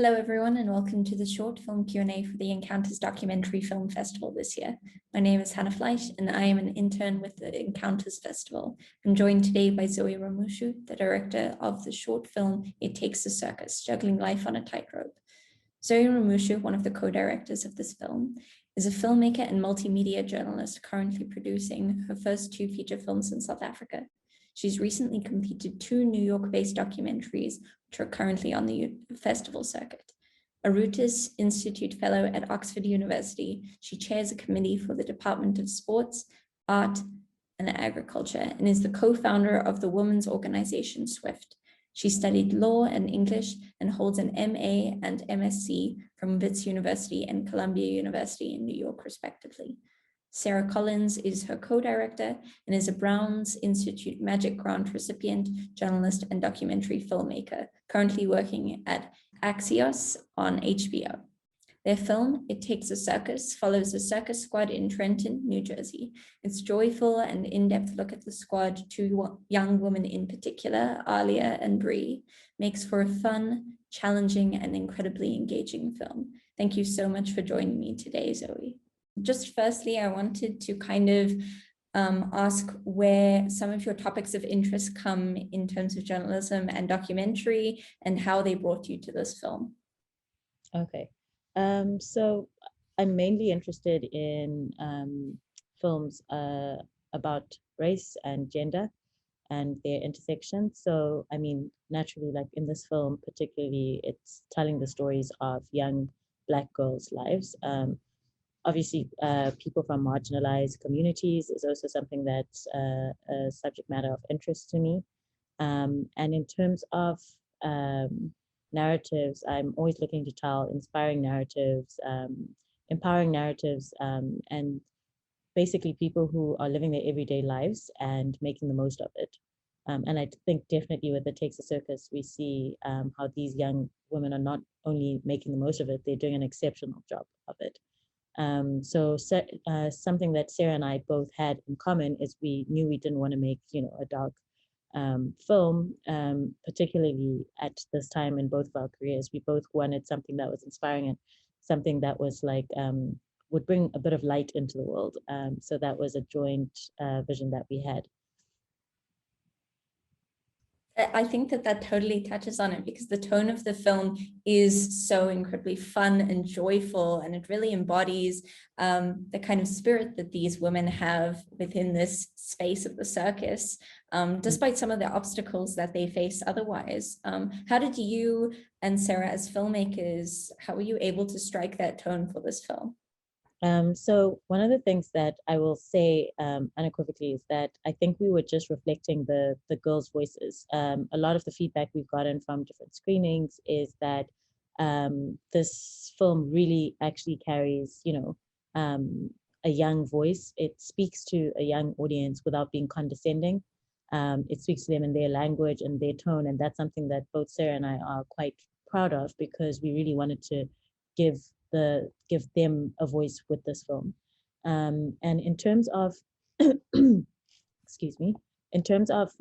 Hello everyone and welcome to the short film Q&A for the Encounters Documentary Film Festival this year. My name is Hannah Fleisch and I am an intern with the Encounters Festival. I'm joined today by Zoe Ramushu, the director of the short film It Takes a Circus, Juggling Life on a Tightrope. Zoe Ramushu, one of the co-directors of this film, is a filmmaker and multimedia journalist currently producing her first two feature films in South Africa. She's recently completed two New York-based documentaries, which are currently on the festival circuit. A Reuters Institute Fellow at Oxford University, she chairs a committee for the Department of Sports, Art, and Agriculture, and is the co-founder of the women's organization SWIFT. She studied law and English and holds an MA and MSc from Wits University and Columbia University in New York, respectively. Sarah Collins is her co-director and is a Brown's Institute Magic Grant recipient, journalist, and documentary filmmaker, currently working at Axios on HBO. Their film, It Takes a Circus, follows a circus squad in Trenton, New Jersey. Its joyful and in-depth look at the squad, two young women in particular, Alia and Bree, makes for a fun, challenging, and incredibly engaging film. Thank you so much for joining me today, Zoe. Just firstly, I wanted to kind of ask where some of your topics of interest come in terms of journalism and documentary and how they brought you to this film. Okay, so I'm mainly interested in films about race and gender and their intersection. So, I mean, naturally, like in this film, particularly, it's telling the stories of young Black girls' lives. Obviously, people from marginalized communities is also something that's a subject matter of interest to me. And in terms of narratives, I'm always looking to tell inspiring narratives, empowering narratives, and basically people who are living their everyday lives and making the most of it. And I think definitely with It Takes a Circus, we see how these young women are not only making the most of it, they're doing an exceptional job of it. Something that Sarah and I both had in common is we knew we didn't want to make, a dark film, particularly at this time in both of our careers. We both wanted something that was inspiring and something that was like, would bring a bit of light into the world. So that was a joint vision that we had. I think that totally touches on it because the tone of the film is so incredibly fun and joyful, and it really embodies the kind of spirit that these women have within this space of the circus, despite some of the obstacles that they face otherwise. How did you and Sarah, as filmmakers, how were you able to strike that tone for this film? So one of the things that I will say unequivocally is that I think we were just reflecting the girls' voices. A lot of the feedback we've gotten from different screenings is that this film really actually carries, a young voice. It speaks to a young audience without being condescending. It speaks to them in their language and their tone, and that's something that both Sarah and I are quite proud of because we really wanted to give them a voice with this film. And in terms of, excuse me, in terms of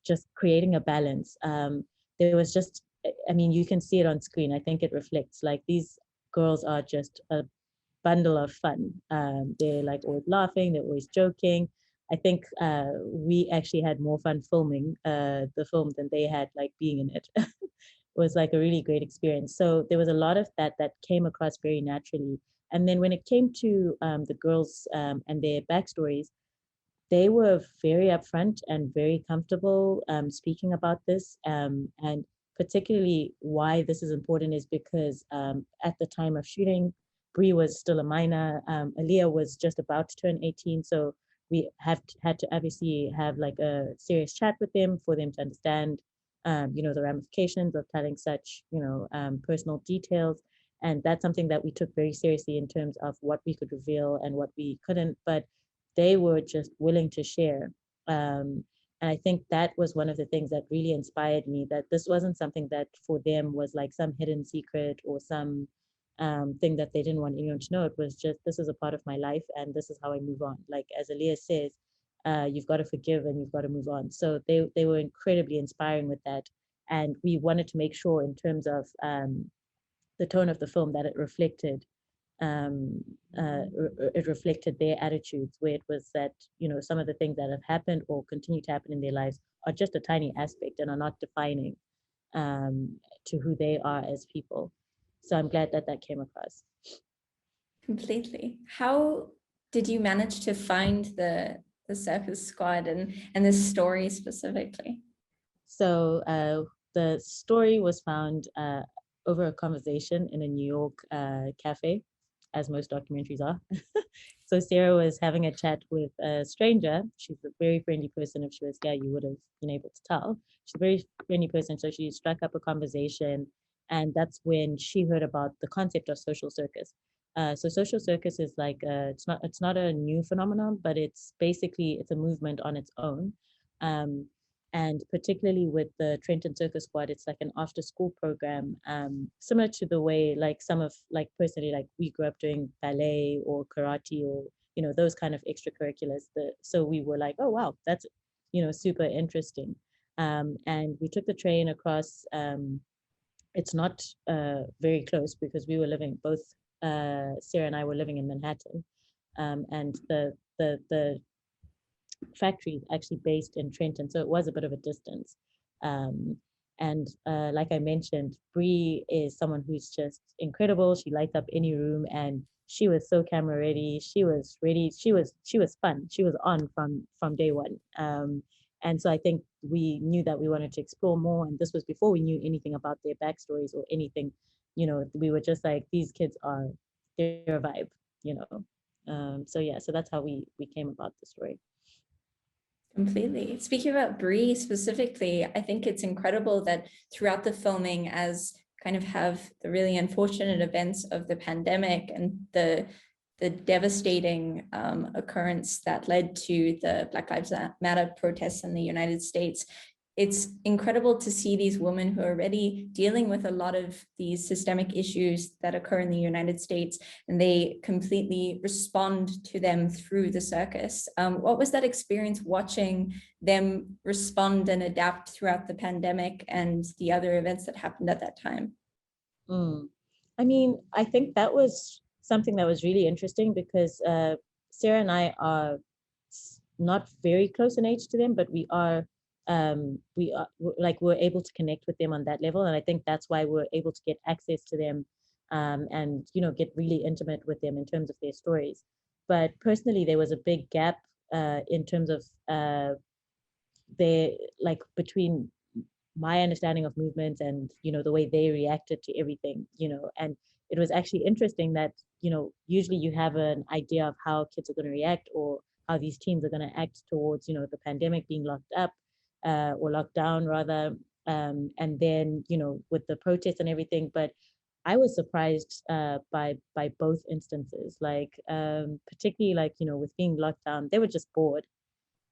just creating a balance, there was just, I mean, you can see it on screen. I think it reflects like these girls are just a bundle of fun. They're like always laughing, they're always joking. I think we actually had more fun filming the film than they had like being in it. Was like a really great experience. So there was a lot of that came across very naturally. And then when it came to the girls and their backstories, they were very upfront and very comfortable speaking about this. And particularly why this is important is because at the time of shooting, Bree was still a minor. Aaliyah was just about to turn 18. So we had to obviously have like a serious chat with them for them to understand the ramifications of telling such, personal details. And that's something that we took very seriously in terms of what we could reveal and what we couldn't, but they were just willing to share. And I think that was one of the things that really inspired me, that this wasn't something that for them was like some hidden secret or some thing that they didn't want anyone to know. It was just, this is a part of my life and this is how I move on. Like as Aaliyah says, you've got to forgive and you've got to move on. So they were incredibly inspiring with that. And we wanted to make sure in terms of the tone of the film, that um, it reflected their attitudes, where it was that, you know, some of the things that have happened or continue to happen in their lives are just a tiny aspect and are not defining to who they are as people. So I'm glad that that came across. Completely. How did you manage to find the circus squad and this story specifically? So the story was found over a conversation in a New York cafe, as most documentaries are. So Sarah was having a chat with a stranger. She's a very friendly person. If she was here, you would have been able to tell. She's a very friendly person. So she struck up a conversation, and that's when she heard about the concept of social circus. So social circus is like it's not a new phenomenon, but it's basically it's a movement on its own. Um, and particularly with the Trenton Circus Squad, it's like an after school program, similar to the way like some of like personally like we grew up doing ballet or karate or you know those kind of extracurriculars. So we were like, oh wow, that's you know super interesting, and we took the train across. It's not very close because we were living both. Sarah and I were living in Manhattan, and the factory actually based in Trenton, so it was a bit of a distance. Um, and like I mentioned, Bree is someone who's just incredible. She lights up any room, and she was so camera ready. She was ready. She was fun. She was on from day one. And so I think we knew that we wanted to explore more, and this was before we knew anything about their backstories or anything. You know, we were just like, these kids are their vibe. You know, so yeah, so that's how we came about the story. Completely. Speaking about Brie specifically, I think it's incredible that throughout the filming, as kind of have the really unfortunate events of the pandemic and the devastating occurrence that led to the Black Lives Matter protests in the United States, it's incredible to see these women who are already dealing with a lot of these systemic issues that occur in the United States, and they completely respond to them through the circus. What was that experience watching them respond and adapt throughout the pandemic and the other events that happened at that time? Mm. I mean, I think that was something that was really interesting because Sarah and I are not very close in age to them, but we are like we're able to connect with them on that level, and I think that's why we're able to get access to them, and you know get really intimate with them in terms of their stories. But personally, there was a big gap in terms of their like between my understanding of movements and you know the way they reacted to everything, you know. And it was actually interesting that you know usually you have an idea of how kids are going to react or how these teams are going to act towards you know the pandemic being locked up or locked down rather, and then you know with the protests and everything. But I was surprised by both instances, like particularly like you know with being locked down, they were just bored.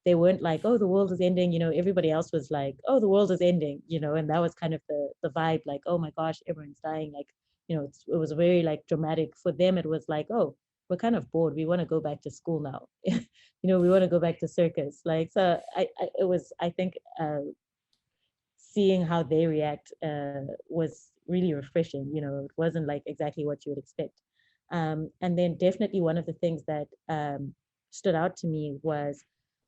They weren't like, oh, the world is ending. You know, everybody else was like, oh, the world is ending, you know, and that was kind of the vibe, like, oh my gosh, everyone's dying. Like, you know, it was very like dramatic. For them, it was like, oh, we're kind of bored. We want to go back to school now. You know, we want to go back to circus. Like, so it was, I think, seeing how they react was really refreshing. You know, it wasn't like exactly what you would expect. And then definitely one of the things that stood out to me was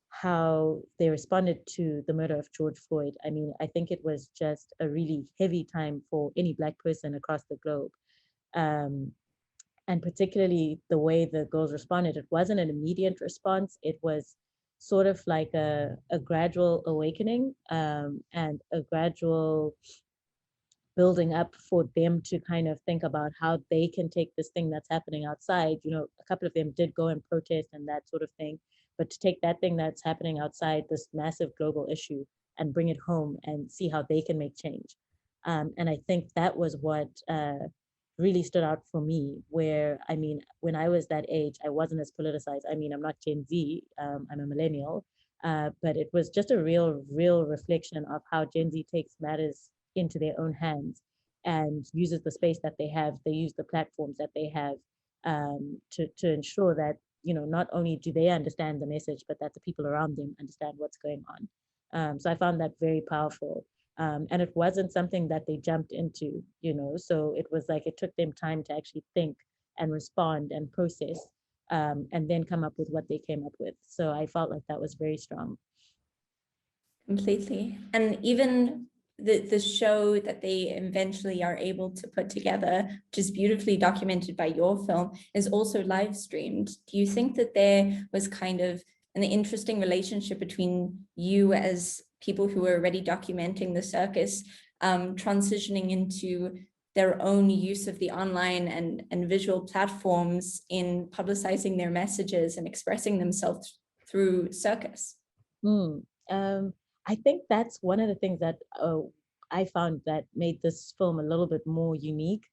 how they responded to the murder of George Floyd. I mean, I think it was just a really heavy time for any Black person across the globe. Um, and particularly the way the girls responded, it wasn't an immediate response. It was sort of like a gradual awakening and a gradual building up for them to kind of think about how they can take this thing that's happening outside. You know, a couple of them did go and protest and that sort of thing, but to take that thing that's happening outside, this massive global issue, and bring it home and see how they can make change. And I think that was what really stood out for me, where, I mean, when I was that age, I wasn't as politicized. I mean, I'm not Gen Z, I'm a millennial, but it was just a real reflection of how Gen Z takes matters into their own hands and uses the space that they have. They use the platforms that they have to ensure that you know not only do they understand the message, but that the people around them understand what's going on. So I found that very powerful. And it wasn't something that they jumped into, you know, so it was like it took them time to actually think and respond and process, and then come up with what they came up with. So I felt like that was very strong. Completely. And even the show that they eventually are able to put together, which is beautifully documented by your film, is also live streamed. Do you think that there was kind of an interesting relationship between you as people who were already documenting the circus, transitioning into their own use of the online and visual platforms in publicizing their messages and expressing themselves through circus? Hmm. Um, I think that's one of the things that I found that made this film a little bit more unique,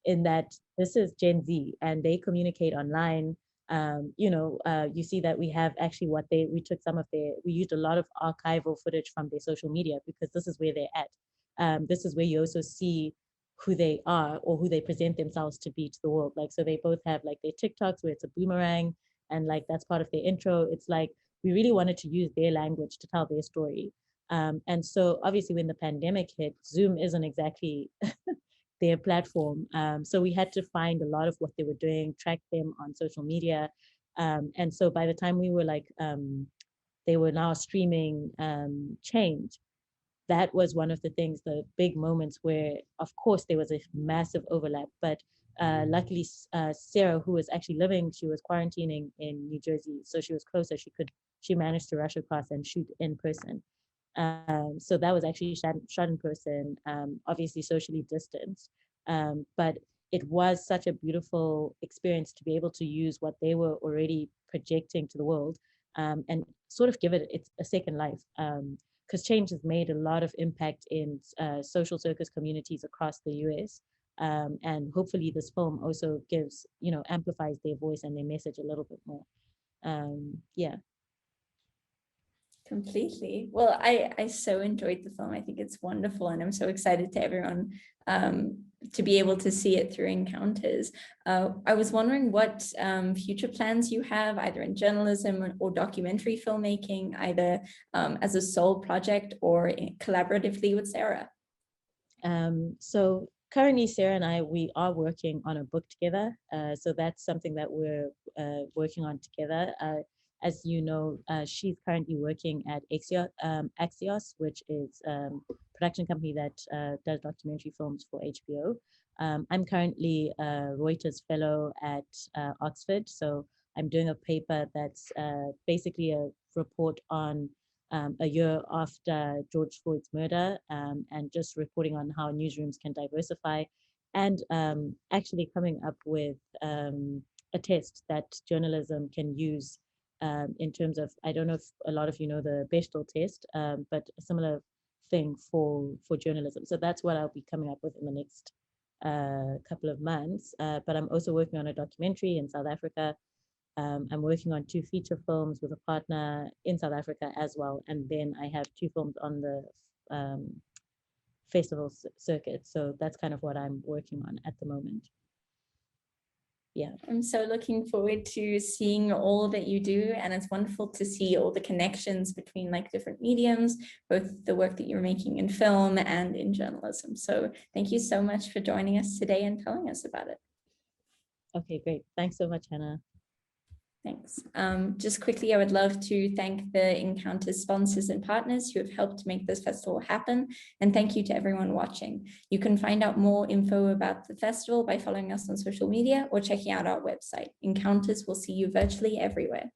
in that this is Gen Z and they communicate online. You see that we have actually we took some of we used a lot of archival footage from their social media, because this is where they're at. This is where you also see who they are, or who they present themselves to be to the world. Like, so they both have like their TikToks where it's a boomerang, and like that's part of their intro. It's like, we really wanted to use their language to tell their story. And so obviously when the pandemic hit, Zoom isn't exactly their platform. So we had to find a lot of what they were doing, track them on social media. And so by the time we were like, they were now streaming Change, that was one of the things, the big moments where, of course, there was a massive overlap. But luckily, Sarah, who was actually she was quarantining in New Jersey, so she was closer. She managed to rush across and shoot in person. So that was actually shot in person, obviously socially distanced. But it was such a beautiful experience to be able to use what they were already projecting to the world, and sort of give it a second life. Because Change has made a lot of impact in social circus communities across the US. And hopefully this film also amplifies their voice and their message a little bit more. Yeah. Completely. Well, I so enjoyed the film. I think it's wonderful, and I'm so excited to everyone to be able to see it through Encounters. I was wondering what future plans you have, either in journalism or documentary filmmaking, either as a sole project or collaboratively with Sarah. So currently, Sarah and we are working on a book together. So that's something that we're working on together. As you know, she's currently working at Axios, which is a production company that does documentary films for HBO. I'm currently a Reuters fellow at Oxford. So I'm doing a paper that's basically a report on a year after George Floyd's murder, and just reporting on how newsrooms can diversify, and actually coming up with a test that journalism can use, in terms of, I don't know if a lot of you know the Bechdel test, but a similar thing for journalism. So that's what I'll be coming up with in the next couple of months. But I'm also working on a documentary in South Africa. I'm working on 2 feature films with a partner in South Africa as well. And then I have 2 films on the festival circuit. So that's kind of what I'm working on at the moment. Yeah. I'm so looking forward to seeing all that you do, and it's wonderful to see all the connections between like different mediums, both the work that you're making in film and in journalism. So thank you so much for joining us today and telling us about it. Okay, great. Thanks so much, Hannah. Thanks. Just quickly, I would love to thank the Encounters sponsors and partners who have helped make this festival happen. And thank you to everyone watching. You can find out more info about the festival by following us on social media or checking out our website. Encounters will see you virtually everywhere.